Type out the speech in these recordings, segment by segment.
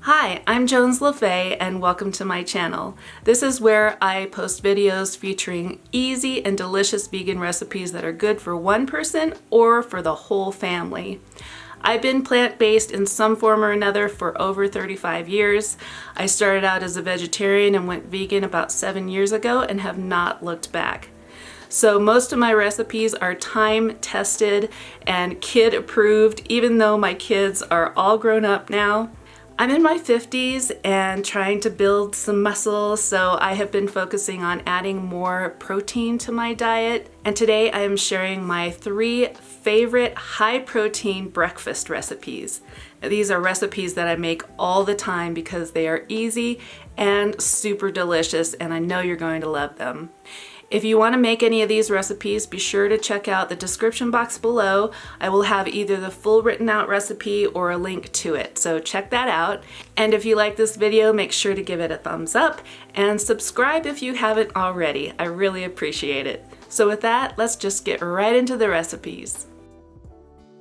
Hi, I'm Jones LaFay and welcome to my channel. This is where I post videos featuring easy and delicious vegan recipes that are good for one person or for the whole family. I've been plant-based in some form or another for over 35 years. I started out as a vegetarian and went vegan about 7 years ago and have not looked back. So most of my recipes are time tested and kid approved, even though my kids are all grown up now. I'm in my 50s and trying to build some muscle, so I have been focusing on adding more protein to my diet. And today I am sharing my 3 favorite high protein breakfast recipes. Now, these are recipes that I make all the time because they are easy and super delicious, and I know you're going to love them. If you want to make any of these recipes, be sure to check out the description box below. I will have either the full written out recipe or a link to it, so check that out. And if you like this video, make sure to give it a thumbs up and subscribe if you haven't already. I really appreciate it. So with that, let's just get right into the recipes.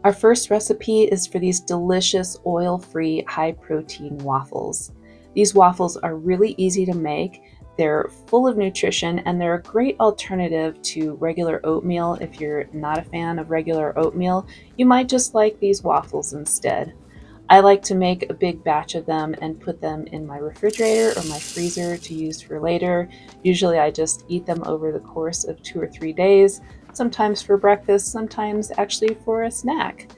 Our first recipe is for these delicious oil-free high-protein waffles. These waffles are really easy to make. They're full of nutrition and they're a great alternative to regular oatmeal. If you're not a fan of regular oatmeal, you might just like these waffles instead. I like to make a big batch of them and put them in my refrigerator or my freezer to use for later. Usually I just eat them over the course of 2 or 3 days, sometimes for breakfast, sometimes actually for a snack.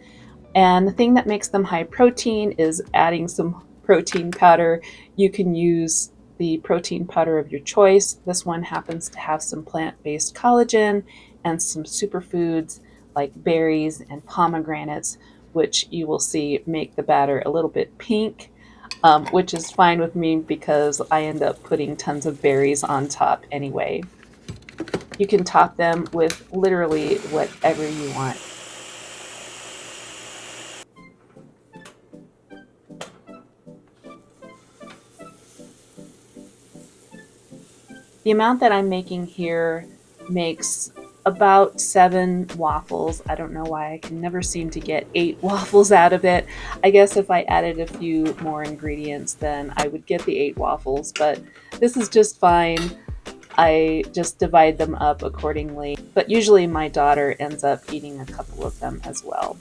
And the thing that makes them high protein is adding some protein powder. You can use the protein powder of your choice. This one happens to have some plant-based collagen and some superfoods like berries and pomegranates, which you will see make the batter a little bit pink, which is fine with me because I end up putting tons of berries on top anyway. You can top them with literally whatever you want. The amount that I'm making here makes about 7 waffles. I don't know why I can never seem to get 8 waffles out of it. I guess if I added a few more ingredients, then I would get the 8 waffles, but this is just fine. I just divide them up accordingly, but usually my daughter ends up eating a couple of them as well.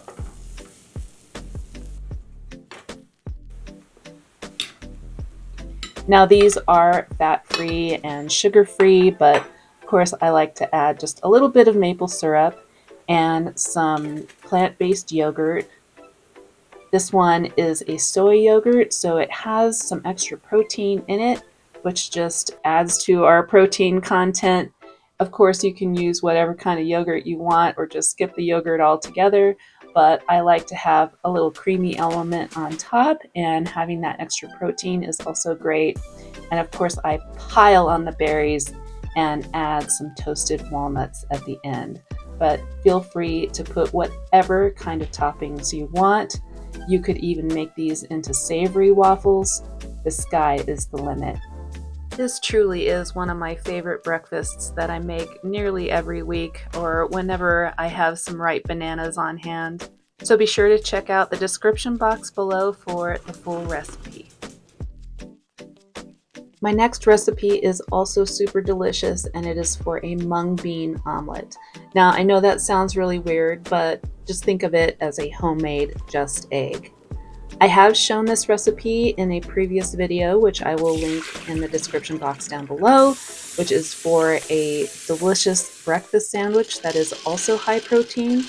Now these are fat-free and sugar-free, but of course I like to add just a little bit of maple syrup and some plant-based yogurt. This one is a soy yogurt, so it has some extra protein in it, which just adds to our protein content. Of course, you can use whatever kind of yogurt you want or just skip the yogurt altogether, but I like to have a little creamy element on top, and having that extra protein is also great. And of course, I pile on the berries and add some toasted walnuts at the end. But feel free to put whatever kind of toppings you want. You could even make these into savory waffles. The sky is the limit. This truly is one of my favorite breakfasts that I make nearly every week or whenever I have some ripe bananas on hand. So be sure to check out the description box below for the full recipe. My next recipe is also super delicious, and it is for a mung bean omelet. Now I know that sounds really weird, but just think of it as a homemade just egg. I have shown this recipe in a previous video, which I will link in the description box down below, which is for a delicious breakfast sandwich that is also high protein.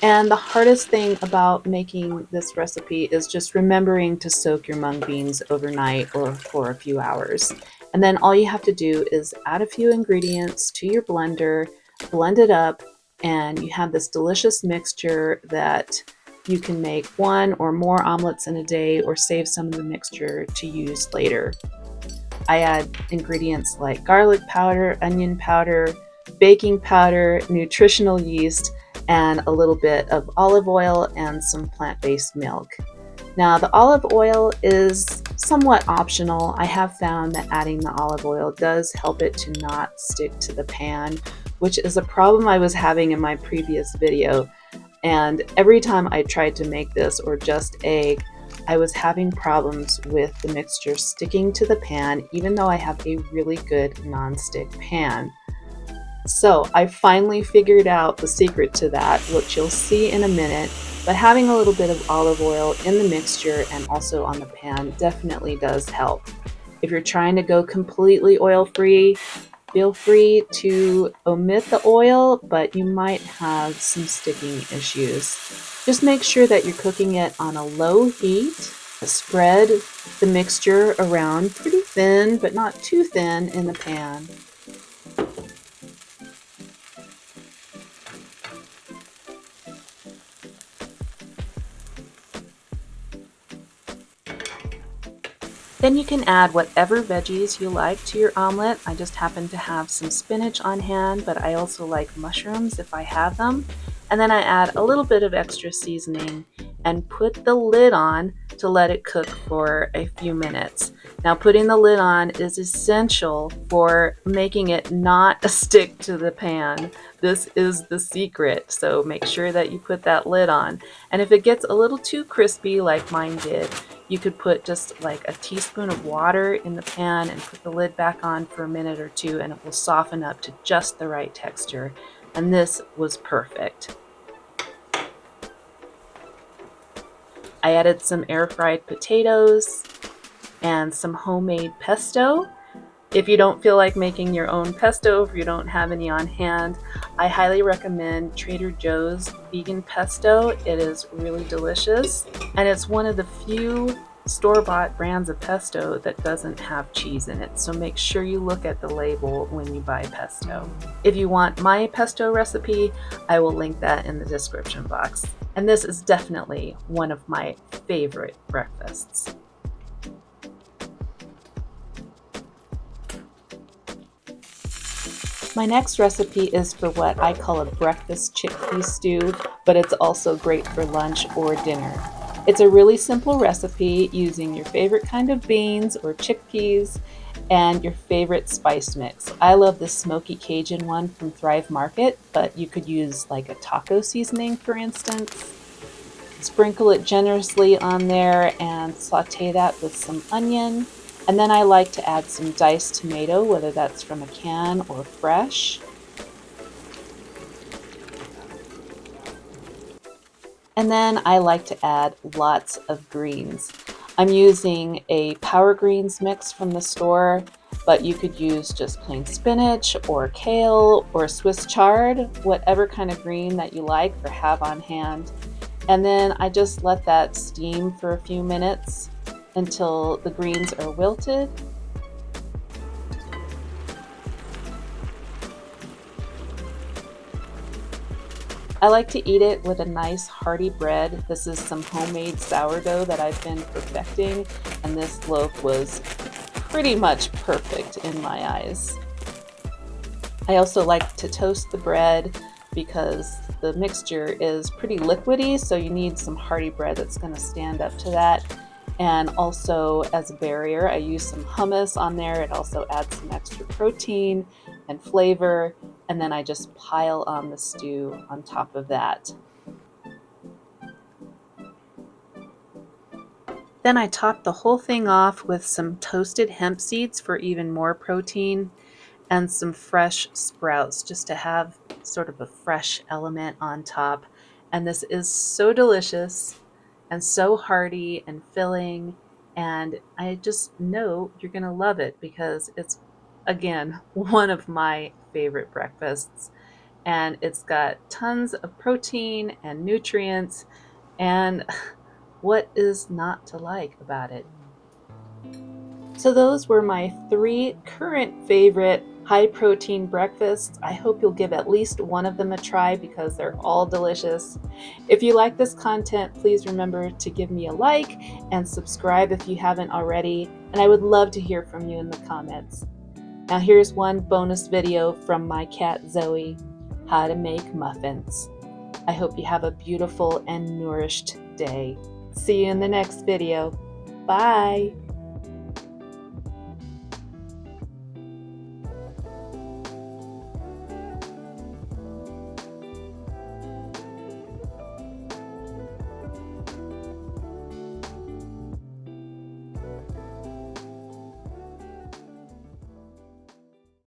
And the hardest thing about making this recipe is just remembering to soak your mung beans overnight or for a few hours. And then all you have to do is add a few ingredients to your blender, blend it up, and you have this delicious mixture that you can make 1 or more omelets in a day or save some of the mixture to use later. I add ingredients like garlic powder, onion powder, baking powder, nutritional yeast, and a little bit of olive oil and some plant-based milk. Now the olive oil is somewhat optional. I have found that adding the olive oil does help it to not stick to the pan, which is a problem I was having in my previous video. And every time I tried to make this or just egg, I was having problems with the mixture sticking to the pan, even though I have a really good non-stick pan. So I finally figured out the secret to that, which you'll see in a minute, but having a little bit of olive oil in the mixture and also on the pan definitely does help. If you're trying to go completely oil-free, feel free to omit the oil, but you might have some sticking issues. Just make sure that you're cooking it on a low heat. Spread the mixture around pretty thin, but not too thin in the pan. Then you can add whatever veggies you like to your omelet. I just happen to have some spinach on hand, but I also like mushrooms if I have them. And then I add a little bit of extra seasoning and put the lid on to let it cook for a few minutes. Now, putting the lid on is essential for making it not stick to the pan. This is the secret, so make sure that you put that lid on. And if it gets a little too crispy like mine did, you could put just like a teaspoon of water in the pan and put the lid back on for a minute or two, and it will soften up to just the right texture. And this was perfect. I added some air-fried potatoes and some homemade pesto. If you don't feel like making your own pesto, if you don't have any on hand, I highly recommend Trader Joe's vegan pesto. It is really delicious, and it's one of the few store-bought brands of pesto that doesn't have cheese in it, so make sure you look at the label when you buy pesto. If you want my pesto recipe, I will link that in the description box. And this is definitely one of my favorite breakfasts. My next recipe is for what I call a breakfast chickpea stew, but it's also great for lunch or dinner. It's a really simple recipe using your favorite kind of beans or chickpeas and your favorite spice mix. I love the smoky Cajun one from Thrive Market, but you could use like a taco seasoning, for instance. Sprinkle it generously on there and saute that with some onion. And then I like to add some diced tomato, whether that's from a can or fresh. And then I like to add lots of greens. I'm using a Power Greens mix from the store, but you could use just plain spinach or kale or Swiss chard, whatever kind of green that you like or have on hand. And then I just let that steam for a few minutes until the greens are wilted. I like to eat it with a nice hearty bread. This is some homemade sourdough that I've been perfecting, and this loaf was pretty much perfect in my eyes. I also like to toast the bread because the mixture is pretty liquidy, so you need some hearty bread that's going to stand up to that. And also, as a barrier, I use some hummus on there. It also adds some extra protein and flavor, and then I just pile on the stew on top of that. Then I top the whole thing off with some toasted hemp seeds for even more protein and some fresh sprouts just to have sort of a fresh element on top. And this is so delicious and so hearty and filling, and I just know you're gonna love it because it's, again, one of my favorite breakfasts, and it's got tons of protein and nutrients, and what is not to like about it? So those were my 3 current favorite high protein breakfasts. I hope you'll give at least one of them a try because they're all delicious. If you like this content, please remember to give me a like and subscribe if you haven't already, and I would love to hear from you in the comments. Now here's one bonus video from my cat Zoe, how to make muffins. I hope you have a beautiful and nourished day. See you in the next video. Bye!